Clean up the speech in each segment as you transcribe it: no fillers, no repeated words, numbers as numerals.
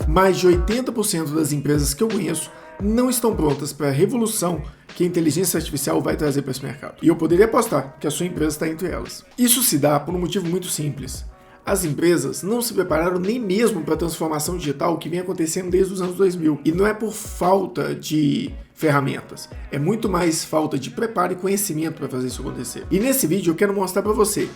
Mais de 80% das empresas que eu conheço não estão prontas para a revolução que a inteligência artificial vai trazer para esse mercado. E eu poderia apostar que a sua empresa está entre elas. Isso se dá por um motivo muito simples. As empresas não se prepararam nem mesmo para a transformação digital que vem acontecendo desde os anos 2000. E não é por falta de ferramentas, é muito mais falta de preparo e conhecimento para fazer isso acontecer. E nesse vídeo eu quero mostrar para você,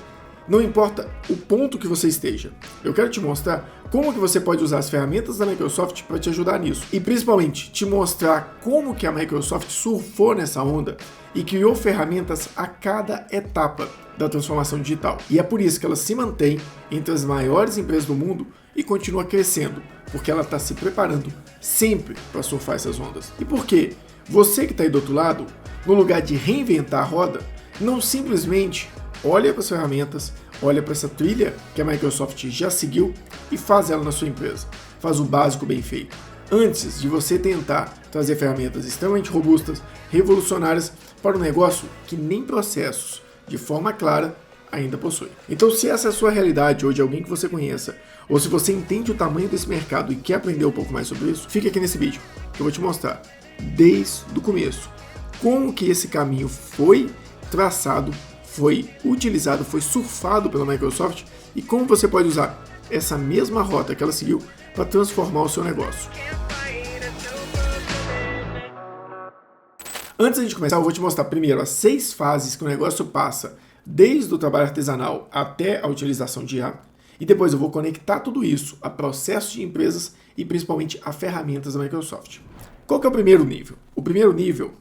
não importa o ponto que você esteja, eu quero te mostrar como que você pode usar as ferramentas da Microsoft para te ajudar nisso. E principalmente te mostrar como que a Microsoft surfou nessa onda e criou ferramentas a cada etapa da transformação digital. E é por isso que ela se mantém entre as maiores empresas do mundo e continua crescendo, porque ela está se preparando sempre para surfar essas ondas. E por quê? Você que está aí do outro lado, no lugar de reinventar a roda, não simplesmente olha para as ferramentas, olha para essa trilha que a Microsoft já seguiu e faz ela na sua empresa. Faz o básico bem feito. Antes de você tentar trazer ferramentas extremamente robustas, revolucionárias para um negócio que nem processos, de forma clara, ainda possui. Então, se essa é a sua realidade ou de alguém que você conheça, ou se você entende o tamanho desse mercado e quer aprender um pouco mais sobre isso, fica aqui nesse vídeo, que eu vou te mostrar desde o começo como que esse caminho foi traçado, foi utilizado, foi surfado pela Microsoft e como você pode usar essa mesma rota que ela seguiu para transformar o seu negócio. Antes de a gente começar, eu vou te mostrar primeiro as 6 fases que o negócio passa, desde o trabalho artesanal até a utilização de IA, e depois eu vou conectar tudo isso a processos de empresas e principalmente a ferramentas da Microsoft. Qual que é o primeiro nível? O primeiro nível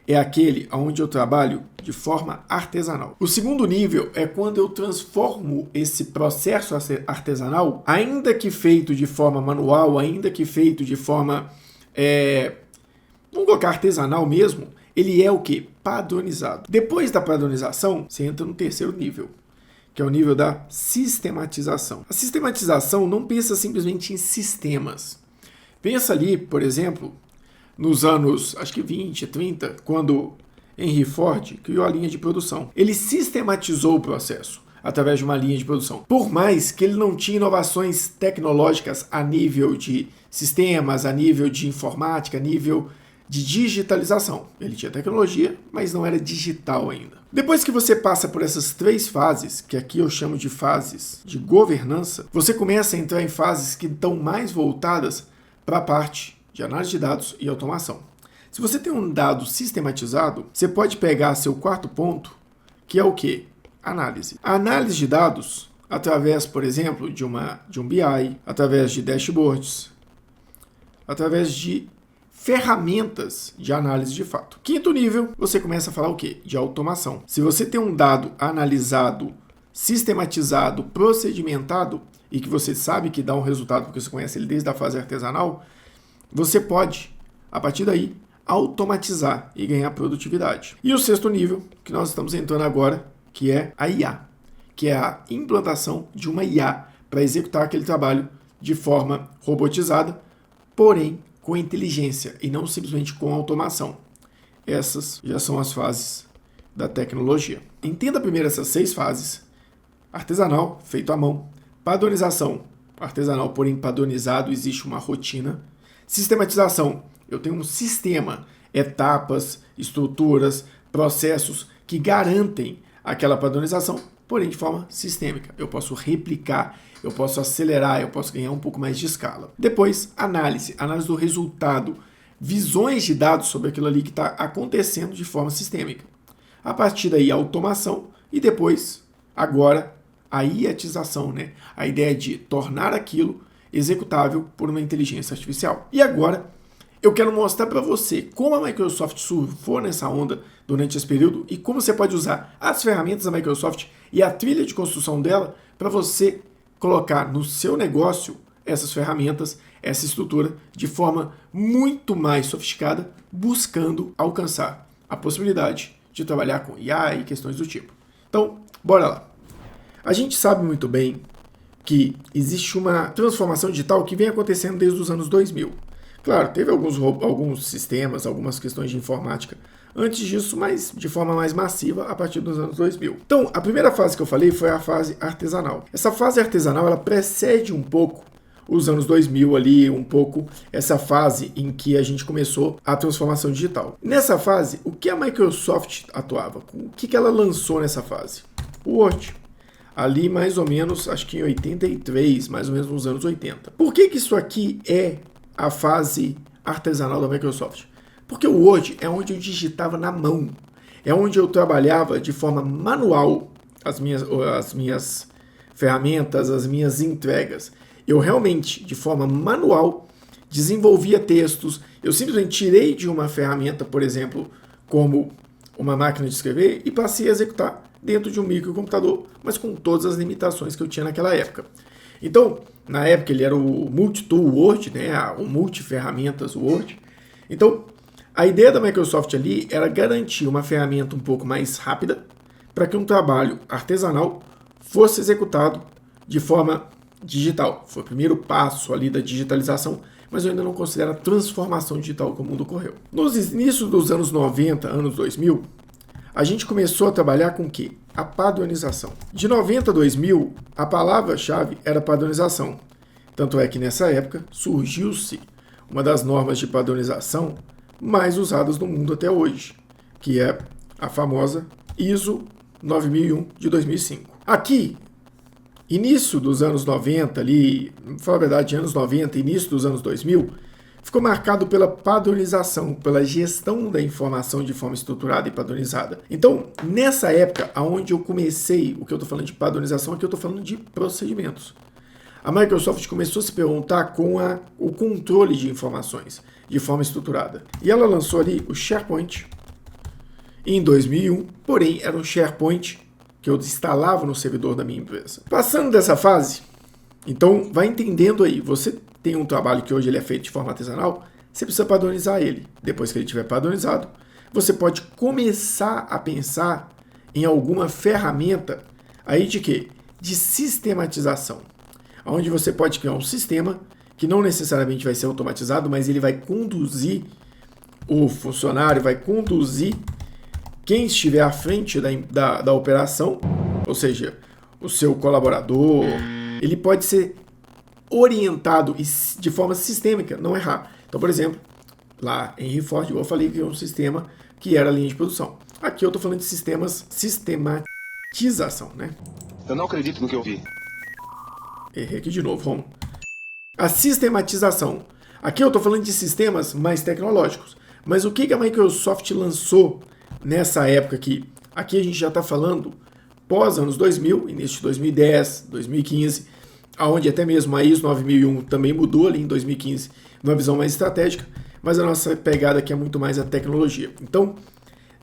é aquele onde eu trabalho de forma artesanal. O segundo nível é quando eu transformo esse processo artesanal, ainda que feito de forma manual, ainda que feito de forma, vamos colocar artesanal mesmo, ele é o que? Padronizado. Depois da padronização, você entra no terceiro nível, que é o nível da sistematização. A sistematização não pensa simplesmente em sistemas. Pensa ali, por exemplo, nos anos, acho que 20, 30, quando Henry Ford criou a linha de produção. Ele sistematizou o processo através de uma linha de produção. Por mais que ele não tinha inovações tecnológicas a nível de sistemas, a nível de informática, a nível de digitalização. Ele tinha tecnologia, mas não era digital ainda. Depois que você passa por essas 3 fases, que aqui eu chamo de fases de governança, você começa a entrar em fases que estão mais voltadas para a parte de análise de dados e automação. Se você tem um dado sistematizado, você pode pegar seu quarto ponto, que é o quê? Análise. A análise de dados, através, por exemplo, de um BI, através de dashboards, através de ferramentas de análise de fato. Quinto nível, você começa a falar o quê? De automação. Se você tem um dado analisado, sistematizado, procedimentado, e que você sabe que dá um resultado porque você conhece ele desde a fase artesanal, você pode, a partir daí, automatizar e ganhar produtividade. E o sexto nível, que nós estamos entrando agora, que é a IA, que é a implantação de uma IA para executar aquele trabalho de forma robotizada, porém com inteligência e não simplesmente com automação. Essas já são as fases da tecnologia. Entenda primeiro essas 6 fases: artesanal, feito à mão; padronização, artesanal, porém padronizado, existe uma rotina; sistematização, eu tenho um sistema, etapas, estruturas, processos que garantem aquela padronização, porém de forma sistêmica. Eu posso replicar, eu posso acelerar, eu posso ganhar um pouco mais de escala. Depois, análise do resultado, visões de dados sobre aquilo ali que está acontecendo de forma sistêmica. A partir daí, automação e depois, agora, a iatização, né? A ideia de tornar aquilo executável por uma inteligência artificial. E agora, eu quero mostrar para você como a Microsoft surfou nessa onda durante esse período e como você pode usar as ferramentas da Microsoft e a trilha de construção dela para você colocar no seu negócio essas ferramentas, essa estrutura, de forma muito mais sofisticada, buscando alcançar a possibilidade de trabalhar com IA e questões do tipo. Então, bora lá. A gente sabe muito bem que existe uma transformação digital que vem acontecendo desde os anos 2000. Claro, teve alguns sistemas, algumas questões de informática antes disso, mas de forma mais massiva a partir dos anos 2000. Então, a primeira fase que eu falei foi a fase artesanal. Essa fase artesanal ela precede um pouco os anos 2000 ali, um pouco essa fase em que a gente começou a transformação digital. Nessa fase, o que a Microsoft atuava? O que ela lançou nessa fase? O Word. Ali mais ou menos, acho que em 83, mais ou menos nos anos 80. Por que isso aqui é a fase artesanal da Microsoft? Porque o Word é onde eu digitava na mão. É onde eu trabalhava de forma manual as minhas ferramentas, as minhas entregas. Eu realmente, de forma manual, desenvolvia textos. Eu simplesmente tirei de uma ferramenta, por exemplo, como uma máquina de escrever, e passei a executar dentro de um microcomputador, mas com todas as limitações que eu tinha naquela época. Então, na época ele era o Multitool Word, né, o multiferramentas Word. Então, a ideia da Microsoft ali era garantir uma ferramenta um pouco mais rápida para que um trabalho artesanal fosse executado de forma digital. Foi o primeiro passo ali da digitalização, mas eu ainda não considero a transformação digital que o mundo ocorreu. Nos inícios dos anos 90, anos 2000, a gente começou a trabalhar com o quê? A padronização. De 90 a 2000, a palavra-chave era padronização. Tanto é que nessa época surgiu-se uma das normas de padronização mais usadas no mundo até hoje, que é a famosa ISO 9001 de 2005. Aqui, início dos anos 90, ali, para falar a verdade, anos 90, início dos anos 2000, ficou marcado pela padronização, pela gestão da informação de forma estruturada e padronizada. Então, nessa época, onde eu comecei, o que eu estou falando de padronização, aqui eu estou falando de procedimentos. A Microsoft começou a se perguntar com o controle de informações de forma estruturada. E ela lançou ali o SharePoint em 2001, porém era um SharePoint que eu instalava no servidor da minha empresa. Passando dessa fase, então vai entendendo aí, você tem um trabalho que hoje ele é feito de forma artesanal, você precisa padronizar ele. Depois que ele estiver padronizado, você pode começar a pensar em alguma ferramenta aí de quê? De sistematização. Onde você pode criar um sistema que não necessariamente vai ser automatizado, mas ele vai conduzir o funcionário, vai conduzir quem estiver à frente da operação, ou seja, o seu colaborador, ele pode ser orientado de forma sistêmica, não errar. Então, por exemplo, lá em Henry eu falei que é um sistema que era a linha de produção. Aqui eu estou falando de sistematização, né? Eu não acredito no que eu vi. Errei aqui de novo, vamos. A sistematização. Aqui eu estou falando de sistemas mais tecnológicos. Mas o que a Microsoft lançou nessa época aqui? Aqui a gente já está falando pós anos 2000, início de 2010, 2015, onde até mesmo a ISO 9001 também mudou ali em 2015, numa visão mais estratégica, mas a nossa pegada aqui é muito mais a tecnologia. Então,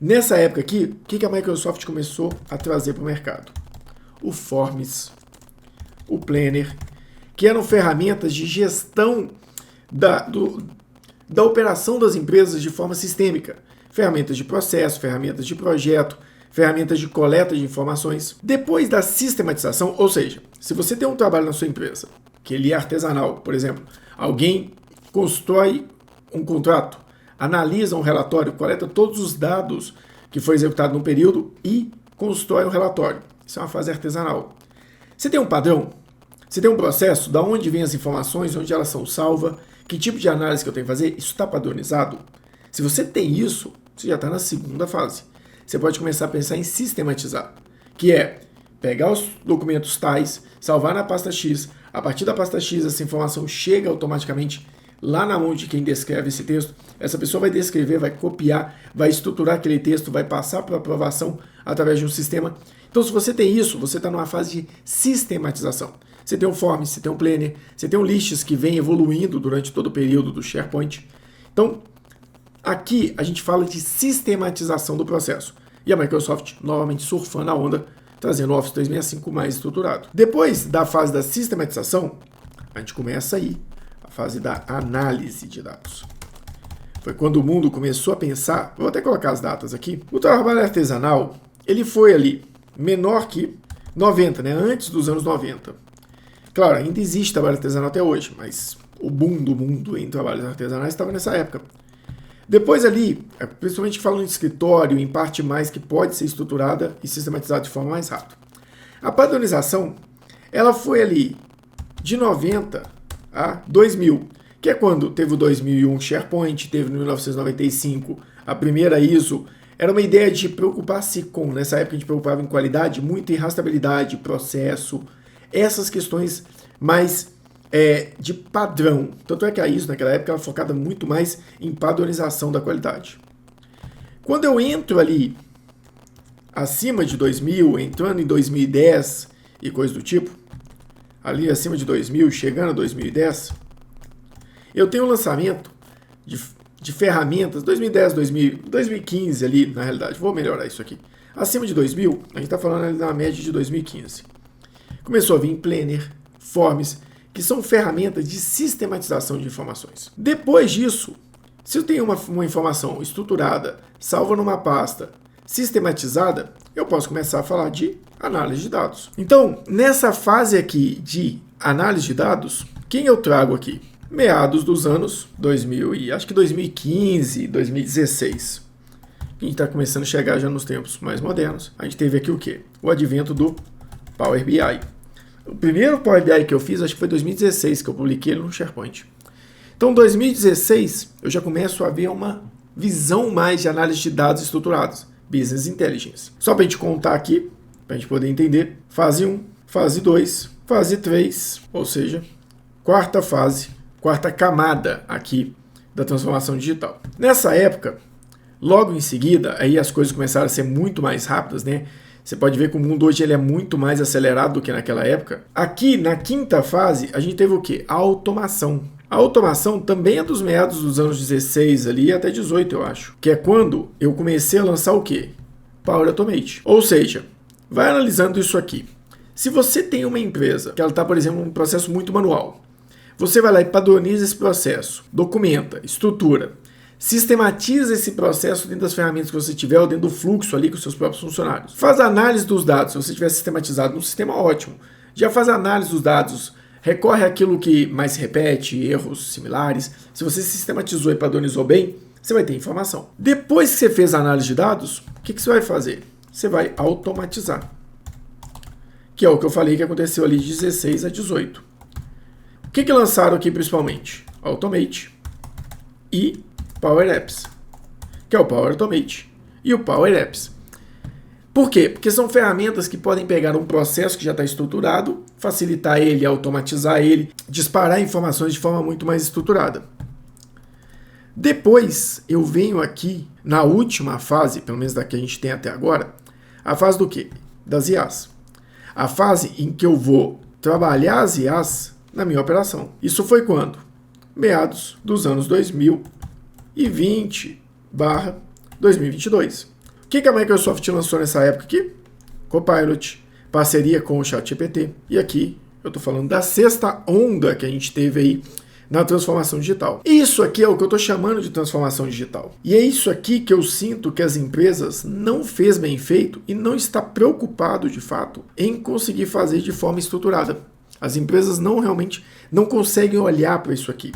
nessa época aqui, o que a Microsoft começou a trazer para o mercado? O Forms, o Planner, que eram ferramentas de gestão da operação das empresas de forma sistêmica. Ferramentas de processo, ferramentas de projeto, ferramentas de coleta de informações. Depois da sistematização, ou seja, se você tem um trabalho na sua empresa, que ele é artesanal, por exemplo, alguém constrói um contrato, analisa um relatório, coleta todos os dados que foi executado no período e constrói um relatório. Isso é uma fase artesanal. Você tem um padrão? Você tem um processo? Da onde vêm as informações? Onde elas são salvas? Que tipo de análise que eu tenho que fazer? Isso está padronizado? Se você tem isso, você já está na segunda fase. Você pode começar a pensar em sistematizar, que é pegar os documentos tais, salvar na pasta X, a partir da pasta X essa informação chega automaticamente lá na mão de quem descreve esse texto, essa pessoa vai descrever, vai copiar, vai estruturar aquele texto, vai passar para aprovação através de um sistema. Então, se você tem isso, você está numa fase de sistematização. Você tem um Forms, você tem um Planner, você tem um Lists que vem evoluindo durante todo o período do SharePoint. Então, aqui a gente fala de sistematização do processo. E a Microsoft novamente surfando a onda, trazendo o Office 365 mais estruturado. Depois da fase da sistematização, a gente começa aí a fase da análise de dados. Foi quando o mundo começou a pensar, vou até colocar as datas aqui, o trabalho artesanal, ele foi ali menor que 90, né? Antes dos anos 90. Claro, ainda existe trabalho artesanal até hoje, mas o boom do mundo em trabalhos artesanais estava nessa época. Depois ali, principalmente falando de escritório, em parte mais que pode ser estruturada e sistematizada de forma mais rápida. A padronização, ela foi ali de 90 a 2000, que é quando teve o 2001 SharePoint, teve no 1995 a primeira ISO. Era uma ideia de preocupar-se com, nessa época a gente preocupava em qualidade, muito em rastreabilidade, processo, essas questões mais de padrão. Tanto é que a ISO naquela época ela focada muito mais em padronização da qualidade. Quando eu entro ali acima de 2000, entrando em 2010 e coisa do tipo, ali acima de 2000, chegando a 2010, eu tenho um lançamento de ferramentas, 2010, 2015 ali, na realidade, vou melhorar isso aqui. Acima de 2000, a gente está falando ali na média de 2015. Começou a vir Planner, Forms, que são ferramentas de sistematização de informações. Depois disso, se eu tenho uma informação estruturada, salva numa pasta, sistematizada, eu posso começar a falar de análise de dados. Então, nessa fase aqui de análise de dados, quem eu trago aqui? Meados dos anos 2000 e acho que 2015, 2016. A gente está começando a chegar já nos tempos mais modernos. A gente teve aqui o quê? O advento do Power BI. O primeiro Power BI que eu fiz, acho que foi 2016, que eu publiquei ele no SharePoint. Então, em 2016, eu já começo a ver uma visão mais de análise de dados estruturados, Business Intelligence. Só para a gente contar aqui, para a gente poder entender, fase 1, fase 2, fase 3, ou seja, quarta fase, quarta camada aqui da transformação digital. Nessa época, logo em seguida, aí as coisas começaram a ser muito mais rápidas, né? Você pode ver que o mundo hoje ele é muito mais acelerado do que naquela época. Aqui, na quinta fase, a gente teve o quê? A automação. A automação também é dos meados dos anos 16 ali até 18, eu acho. Que é quando eu comecei a lançar o quê? Power Automate. Ou seja, vai analisando isso aqui. Se você tem uma empresa que ela está, por exemplo, num processo muito manual, você vai lá e padroniza esse processo, documenta, estrutura, sistematiza esse processo dentro das ferramentas que você tiver ou dentro do fluxo ali com os seus próprios funcionários. Faz análise dos dados, se você tiver sistematizado num sistema, ótimo. Já faz análise dos dados, recorre àquilo que mais se repete, erros similares. Se você sistematizou e padronizou bem, você vai ter informação. Depois que você fez a análise de dados, o que você vai fazer? Você vai automatizar. Que é o que eu falei que aconteceu ali de 16 a 18. O que lançaram aqui principalmente? Automate e Power Apps, que é o Power Automate e o Power Apps. Por quê? Porque são ferramentas que podem pegar um processo que já está estruturado, facilitar ele, automatizar ele, disparar informações de forma muito mais estruturada. Depois eu venho aqui na última fase, pelo menos da que a gente tem até agora, a fase do quê? Das IAs. A fase em que eu vou trabalhar as IAs na minha operação. Isso foi quando? Meados dos anos 2020/2022. O que a Microsoft lançou nessa época aqui? Copilot, parceria com o ChatGPT. E aqui eu estou falando da sexta onda que a gente teve aí na transformação digital. Isso aqui é o que eu estou chamando de transformação digital. E é isso aqui que eu sinto que as empresas não fez bem feito e não está preocupado de fato em conseguir fazer de forma estruturada. As empresas realmente não conseguem olhar para isso aqui.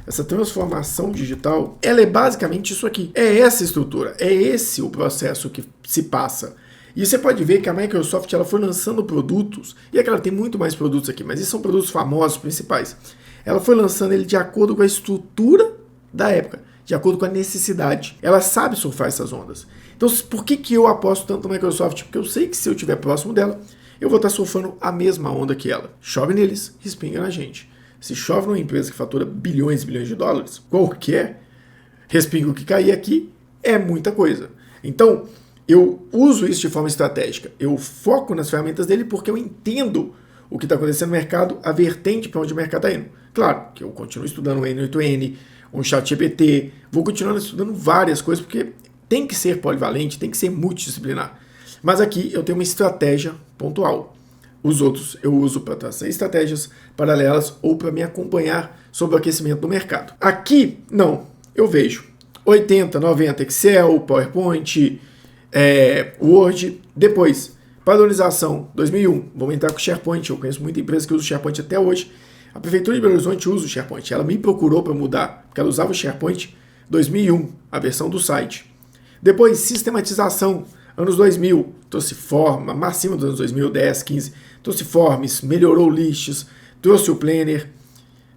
Essa transformação digital, ela é basicamente isso aqui. É essa estrutura, é esse o processo que se passa. E você pode ver que a Microsoft ela foi lançando produtos, e é que ela tem muito mais produtos aqui, mas esses são produtos famosos, principais. Ela foi lançando ele de acordo com a estrutura da época, de acordo com a necessidade. Ela sabe surfar essas ondas. Então, por que eu aposto tanto na Microsoft? Porque eu sei que se eu estiver próximo dela, eu vou estar surfando a mesma onda que ela. Chove neles, respinga na gente. Se chove numa empresa que fatura bilhões e bilhões de dólares, qualquer respingo que cair aqui é muita coisa. Então, eu uso isso de forma estratégica. Eu foco nas ferramentas dele porque eu entendo o que está acontecendo no mercado, a vertente para onde o mercado está indo. Claro que eu continuo estudando o N8N, um ChatGPT, vou continuar estudando várias coisas porque tem que ser polivalente, tem que ser multidisciplinar. Mas aqui eu tenho uma estratégia pontual. Os outros eu uso para traçar estratégias paralelas ou para me acompanhar sobre o aquecimento do mercado. Aqui, não. Eu vejo 80, 90 Excel, PowerPoint, Word. Depois, padronização 2001. Vamos entrar com o SharePoint. Eu conheço muita empresa que usa o SharePoint até hoje. A Prefeitura de Belo Horizonte usa o SharePoint. Ela me procurou para mudar, porque ela usava o SharePoint 2001, a versão do site. Depois, sistematização. Anos 2000, trouxe Forma, acima dos anos 2000, 10, 15, trouxe Forms, melhorou o Lists, trouxe o Planner.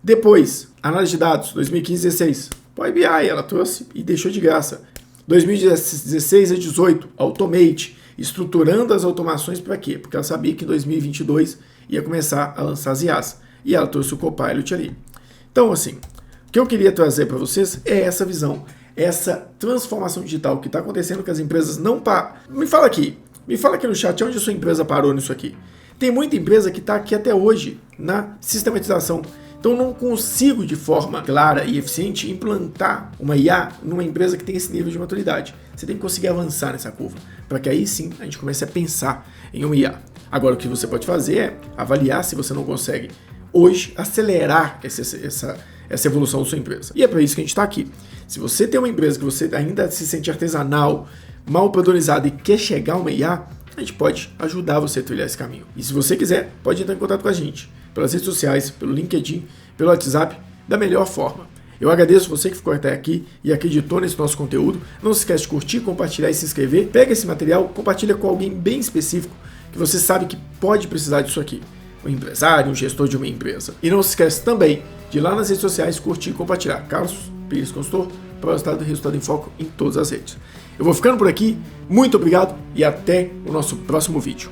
Depois, análise de dados, 2015 e 16. Power BI, ela trouxe e deixou de graça. 2016 a 18, Automate, estruturando as automações para quê? Porque ela sabia que em 2022 ia começar a lançar as IAs. E ela trouxe o Copilot ali. Então, assim, o que eu queria trazer para vocês é essa visão, essa transformação digital que está acontecendo, que as empresas não param. Me fala aqui no chat onde a sua empresa parou nisso aqui. Tem muita empresa que está aqui até hoje na sistematização. Então eu não consigo de forma clara e eficiente implantar uma IA numa empresa que tem esse nível de maturidade. Você tem que conseguir avançar nessa curva, para que aí sim a gente comece a pensar em uma IA. Agora o que você pode fazer é avaliar se você não consegue hoje acelerar essa evolução da sua empresa. E é para isso que a gente está aqui. Se você tem uma empresa que você ainda se sente artesanal, mal padronizada e quer chegar a uma IA, a gente pode ajudar você a trilhar esse caminho. E se você quiser, pode entrar em contato com a gente pelas redes sociais, pelo LinkedIn, pelo WhatsApp, da melhor forma. Eu agradeço você que ficou até aqui e acreditou nesse nosso conteúdo. Não se esquece de curtir, compartilhar e se inscrever. Pega esse material, compartilha com alguém bem específico que você sabe que pode precisar disso aqui. Um empresário, um gestor de uma empresa. E não se esquece também de ir lá nas redes sociais, curtir e compartilhar. Carlos Pires Consultor, para o Resultado em Foco em todas as redes. Eu vou ficando por aqui, muito obrigado e até o nosso próximo vídeo.